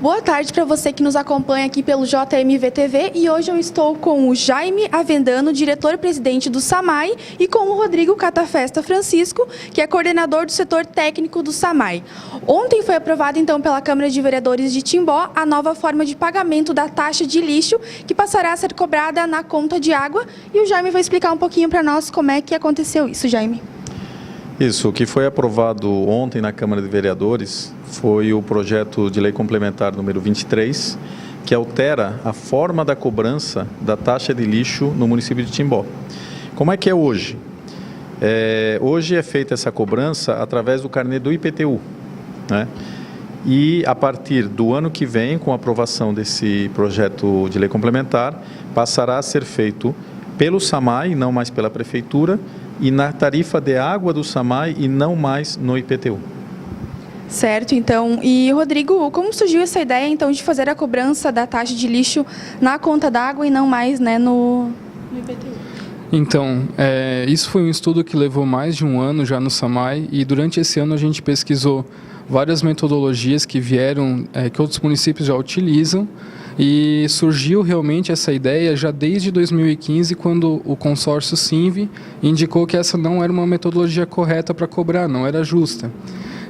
Boa tarde para você que nos acompanha aqui pelo JMV TV e hoje eu estou com o Jaime Avendano, diretor-presidente do SAMAI, e com o Rodrigo Catafesta Francisco, que é coordenador do setor técnico do SAMAI. Ontem foi aprovada então pela Câmara de Vereadores de Timbó a nova forma de pagamento da taxa de lixo, que passará a ser cobrada na conta de água, e o Jaime vai explicar um pouquinho para nós como é que aconteceu isso, Jaime. Isso, o que foi aprovado ontem na Câmara de Vereadores foi o projeto de lei complementar número 23, que altera a forma da cobrança da taxa de lixo no município de Timbó. Como é que é hoje? Hoje é feita essa cobrança através do carnê do IPTU, né? E a partir do ano que vem, com a aprovação desse projeto de lei complementar, passará a ser feito pelo SAMAI, não mais pela Prefeitura, e na tarifa de água do SAMAI e não mais no IPTU. Certo, então. E, Rodrigo, como surgiu essa ideia, então, de fazer a cobrança da taxa de lixo na conta d'água e não mais, né, no IPTU? Então, isso foi um estudo que levou mais de um ano já no SAMAI, e durante esse ano a gente pesquisou várias metodologias que vieram, que outros municípios já utilizam, e surgiu realmente essa ideia já desde 2015, quando o consórcio Sinv indicou que essa não era uma metodologia correta para cobrar, não era justa.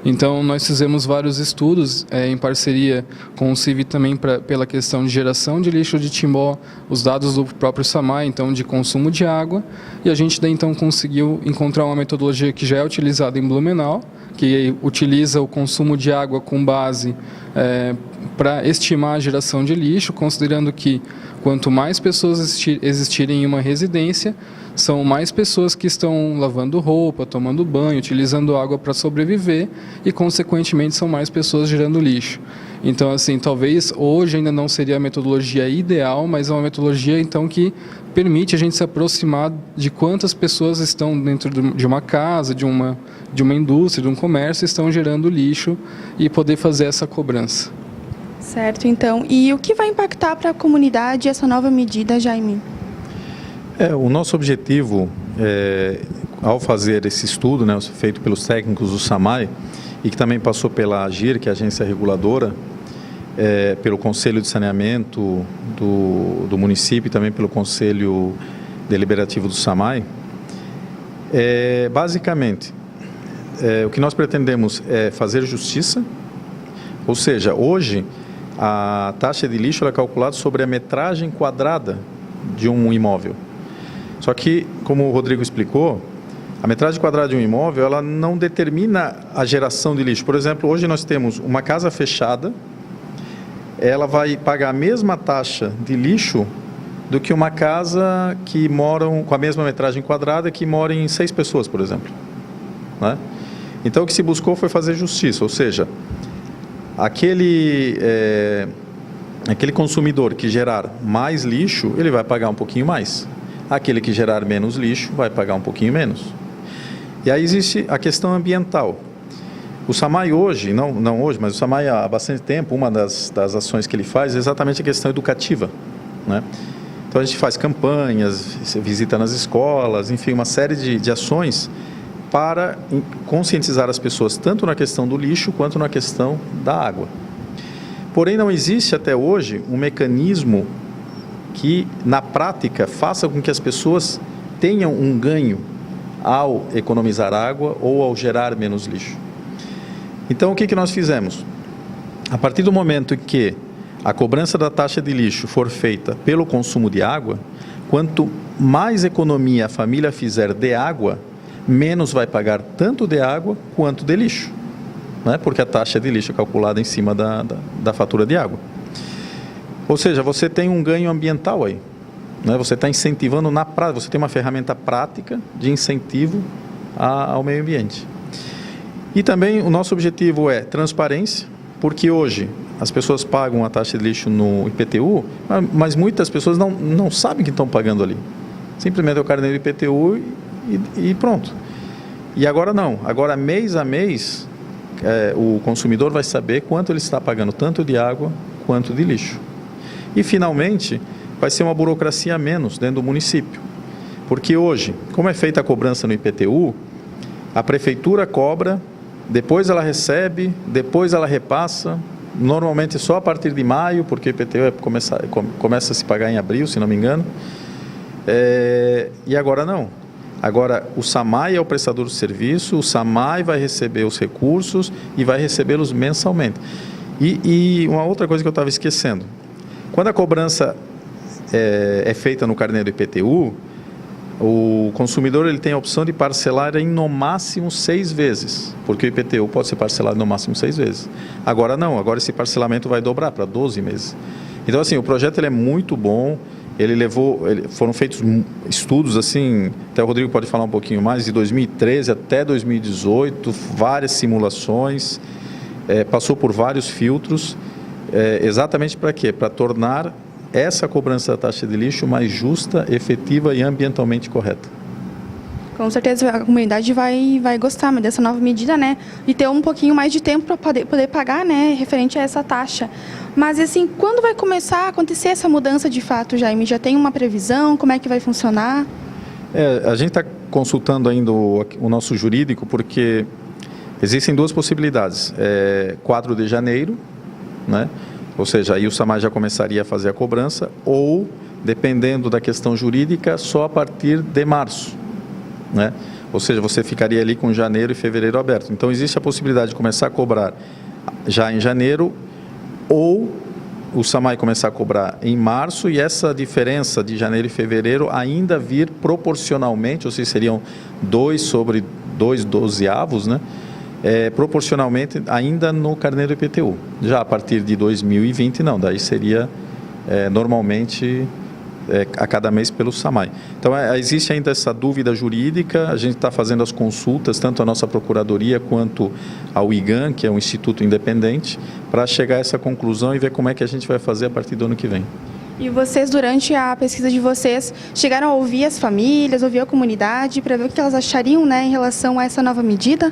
Então, nós fizemos vários estudos em parceria com o CIV também pela questão de geração de lixo de Timbó, os dados do próprio SAMAI, então, de consumo de água, e a gente daí, então, conseguiu encontrar uma metodologia que já é utilizada em Blumenau, que utiliza o consumo de água com base para estimar a geração de lixo, considerando que quanto mais pessoas existirem em uma residência, são mais pessoas que estão lavando roupa, tomando banho, utilizando água para sobreviver e, consequentemente, são mais pessoas gerando lixo. Então, assim, talvez hoje ainda não seria a metodologia ideal, mas é uma metodologia, então, que permite a gente se aproximar de quantas pessoas estão dentro de uma casa, de uma indústria, de um comércio, estão gerando lixo e poder fazer essa cobrança. Certo, então. E o que vai impactar para a comunidade essa nova medida, Jaime? O nosso objetivo, ao fazer esse estudo, né, feito pelos técnicos do SAMAI, e que também passou pela AGIR, que é a agência reguladora, pelo Conselho de Saneamento do município e também pelo Conselho Deliberativo do SAMAI, basicamente, o que nós pretendemos é fazer justiça, ou seja, hoje a taxa de lixo é calculada sobre a metragem quadrada de um imóvel. Só que, como o Rodrigo explicou, a metragem quadrada de um imóvel, ela não determina a geração de lixo. Por exemplo, hoje nós temos uma casa fechada, ela vai pagar a mesma taxa de lixo do que uma casa que moram com a mesma metragem quadrada, que mora em 6 pessoas, por exemplo, né? Então, o que se buscou foi fazer justiça, ou seja, aquele consumidor que gerar mais lixo, ele vai pagar um pouquinho mais. Aquele que gerar menos lixo vai pagar um pouquinho menos. E aí existe a questão ambiental. O SAMAI hoje, não hoje, mas o SAMAI há bastante tempo, uma das ações que ele faz é exatamente a questão educativa, né? Então a gente faz campanhas, visita nas escolas, enfim, uma série de ações para conscientizar as pessoas tanto na questão do lixo quanto na questão da água. Porém, não existe até hoje um mecanismo que, na prática, faça com que as pessoas tenham um ganho ao economizar água ou ao gerar menos lixo. Então, o que nós fizemos? A partir do momento em que a cobrança da taxa de lixo for feita pelo consumo de água, quanto mais economia a família fizer de água, menos vai pagar tanto de água quanto de lixo, né? Porque a taxa de lixo é calculada em cima da fatura de água. Ou seja, você tem um ganho ambiental aí, né? Você está incentivando na prática, você tem uma ferramenta prática de incentivo ao meio ambiente. E também o nosso objetivo é transparência, porque hoje as pessoas pagam a taxa de lixo no IPTU, mas muitas pessoas não sabem que estão pagando ali. Simplesmente é o carnê do IPTU e pronto. E agora não, agora mês a mês o consumidor vai saber quanto ele está pagando, tanto de água quanto de lixo. E finalmente vai ser uma burocracia a menos dentro do município, porque hoje, como é feita a cobrança no IPTU, a prefeitura cobra, depois ela recebe, depois ela repassa, normalmente só a partir de maio, porque o IPTU começa a se pagar em abril, se não me engano. E agora não. Agora, o SAMAI é o prestador do serviço, o SAMAI vai receber os recursos e vai recebê-los mensalmente. E uma outra coisa que eu estava esquecendo. Quando a cobrança é feita no carnê do IPTU, o consumidor ele tem a opção de parcelar em no máximo 6 vezes, porque o IPTU pode ser parcelado no máximo 6 vezes. Agora não, agora esse parcelamento vai dobrar para 12 meses. Então, assim, o projeto ele é muito bom. Foram feitos estudos, assim, até o Rodrigo pode falar um pouquinho mais, de 2013 até 2018, várias simulações, passou por vários filtros, exatamente para quê? Para tornar essa cobrança da taxa de lixo mais justa, efetiva e ambientalmente correta. Com certeza a comunidade vai gostar dessa nova medida, né? E ter um pouquinho mais de tempo para poder pagar, né? Referente a essa taxa. Mas, assim, quando vai começar a acontecer essa mudança de fato, Jaime? Já tem uma previsão? Como é que vai funcionar? A gente está consultando ainda o nosso jurídico, porque existem 2 possibilidades. 4 de janeiro, né? Ou seja, aí o SAMAI já começaria a fazer a cobrança, ou, dependendo da questão jurídica, só a partir de março. Né? Ou seja, você ficaria ali com janeiro e fevereiro aberto. Então, existe a possibilidade de começar a cobrar já em janeiro, ou o SAMAI começar a cobrar em março, e essa diferença de janeiro e fevereiro ainda vir proporcionalmente, ou seja, seriam 2 sobre 2 dozeavos, né? Proporcionalmente ainda no carnê do IPTU. Já a partir de 2020, não, daí seria normalmente a cada mês pelo SAMAI. Então, existe ainda essa dúvida jurídica, a gente está fazendo as consultas, tanto a nossa Procuradoria quanto ao IGAN, que é um instituto independente, para chegar a essa conclusão e ver como é que a gente vai fazer a partir do ano que vem. E vocês, durante a pesquisa de vocês, chegaram a ouvir as famílias, ouvir a comunidade, para ver o que elas achariam, né, em relação a essa nova medida?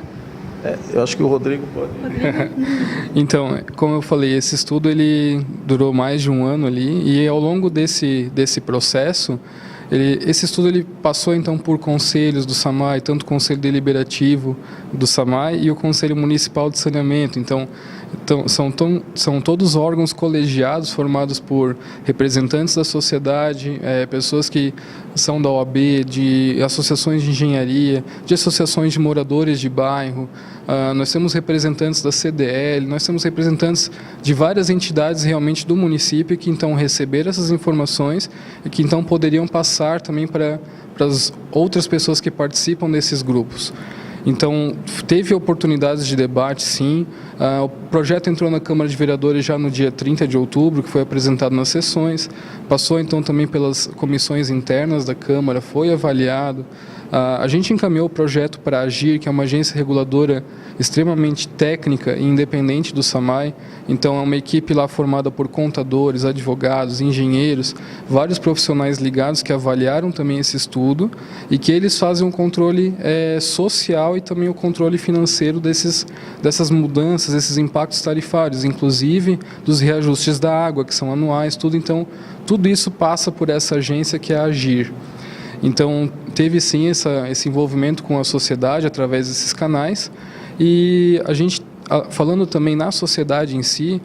Eu acho que o Rodrigo pode. Então, como eu falei, esse estudo ele durou mais de um ano ali, e ao longo desse processo, esse estudo ele passou então por conselhos do SAMAI, tanto o Conselho Deliberativo do SAMAI e o Conselho Municipal de Saneamento. Então são todos órgãos colegiados formados por representantes da sociedade, pessoas que são da OAB, de associações de engenharia, de associações de moradores de bairro. Nós temos representantes da CDL, nós temos representantes de várias entidades realmente do município que então receberam essas informações e que então poderiam passar também para as outras pessoas que participam desses grupos. Então, teve oportunidades de debate, sim. O projeto entrou na Câmara de Vereadores já no dia 30 de outubro, que foi apresentado nas sessões. Passou, então, também pelas comissões internas da Câmara, foi avaliado. A gente encaminhou o projeto para a AGIR, que é uma agência reguladora extremamente técnica e independente do SAMAI. Então, é uma equipe lá formada por contadores, advogados, engenheiros, vários profissionais ligados que avaliaram também esse estudo e que eles fazem um controle social e também o controle financeiro dessas mudanças, desses impactos tarifários, inclusive dos reajustes da água, que são anuais, tudo. Então, tudo isso passa por essa agência que é a AGIR. Então, teve sim esse envolvimento com a sociedade através desses canais, e a gente, falando também na sociedade em si,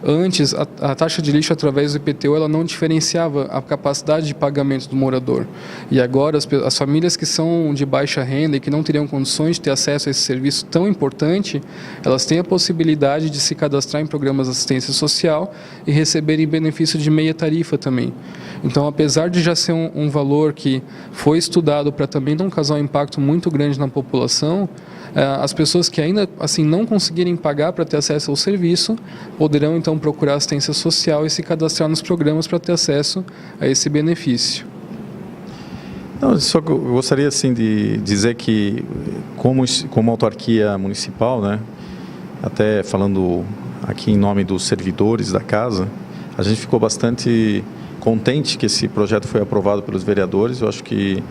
antes a taxa de lixo através do IPTU ela não diferenciava a capacidade de pagamento do morador. E agora as famílias que são de baixa renda e que não teriam condições de ter acesso a esse serviço tão importante, elas têm a possibilidade de se cadastrar em programas de assistência social e receberem benefício de meia tarifa também. Então, apesar de já ser um valor que foi estudado para também não causar um impacto muito grande na população, as pessoas que ainda assim não conseguirem pagar para ter acesso ao serviço poderão então procurar assistência social e se cadastrar nos programas para ter acesso a esse benefício. Não, só que eu gostaria assim de dizer que como autarquia municipal, né, até falando aqui em nome dos servidores da casa, a gente ficou bastante contente que esse projeto foi aprovado pelos vereadores. Eu acho que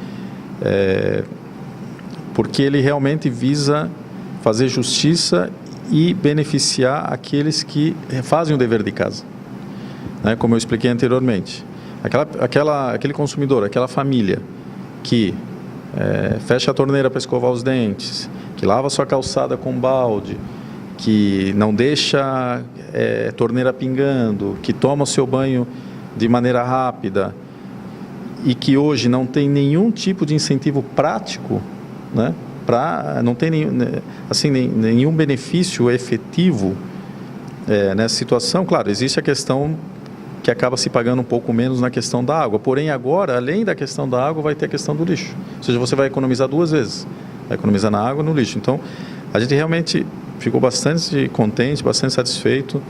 porque ele realmente visa fazer justiça e beneficiar aqueles que fazem o dever de casa, né? Como eu expliquei anteriormente, aquele consumidor, aquela família que fecha a torneira para escovar os dentes, que lava sua calçada com balde, que não deixa torneira pingando, que toma o seu banho de maneira rápida e que hoje não tem nenhum tipo de incentivo prático, né? Não tem nenhum benefício efetivo nessa situação. Claro, existe a questão que acaba se pagando um pouco menos na questão da água. Porém, agora, além da questão da água, vai ter a questão do lixo. Ou seja, você vai economizar duas vezes. Vai economizar na água e no lixo. Então, a gente realmente ficou bastante contente, bastante satisfeito.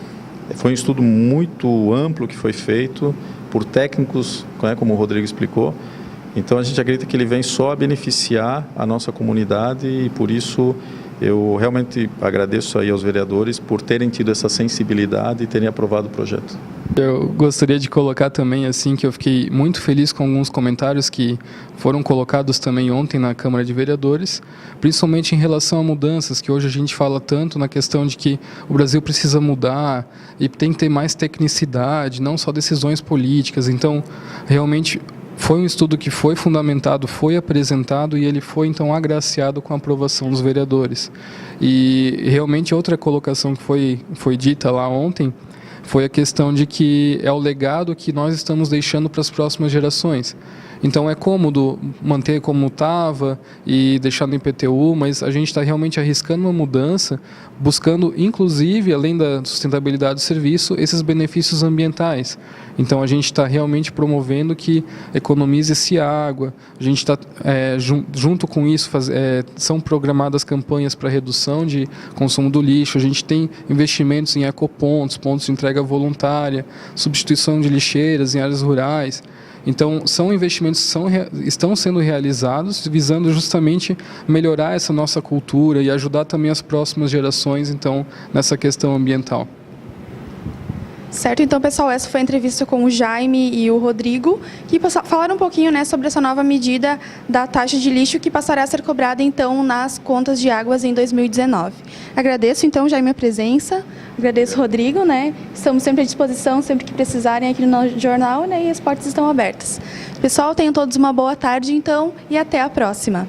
Foi um estudo muito amplo que foi feito por técnicos, como o Rodrigo explicou. Então, a gente acredita que ele vem só a beneficiar a nossa comunidade e, por isso, eu realmente agradeço aí aos vereadores por terem tido essa sensibilidade e terem aprovado o projeto. Eu gostaria de colocar também assim que eu fiquei muito feliz com alguns comentários que foram colocados também ontem na Câmara de Vereadores, principalmente em relação a mudanças, que hoje a gente fala tanto na questão de que o Brasil precisa mudar e tem que ter mais tecnicidade, não só decisões políticas. Então, realmente foi um estudo que foi fundamentado, foi apresentado e ele foi então agraciado com a aprovação dos vereadores. E realmente outra colocação que foi dita lá ontem foi a questão de que é o legado que nós estamos deixando para as próximas gerações. Então é cômodo manter como estava e deixar no IPTU, mas a gente está realmente arriscando uma mudança, buscando inclusive, além da sustentabilidade do serviço, esses benefícios ambientais. Então a gente está realmente promovendo que economize-se água, a gente está, junto com isso, são programadas campanhas para redução de consumo do lixo, a gente tem investimentos em ecopontos, pontos de entrega voluntária, substituição de lixeiras em áreas rurais. Então, são investimentos que estão sendo realizados visando justamente melhorar essa nossa cultura e ajudar também as próximas gerações, então, nessa questão ambiental. Certo, então, pessoal, essa foi a entrevista com o Jaime e o Rodrigo, que falaram um pouquinho, né, sobre essa nova medida da taxa de lixo que passará a ser cobrada, então, nas contas de águas em 2019. Agradeço, então, Jaime, a presença, agradeço, Rodrigo, né, estamos sempre à disposição, sempre que precisarem aqui no jornal, né, e as portas estão abertas. Pessoal, tenham todos uma boa tarde, então, e até a próxima.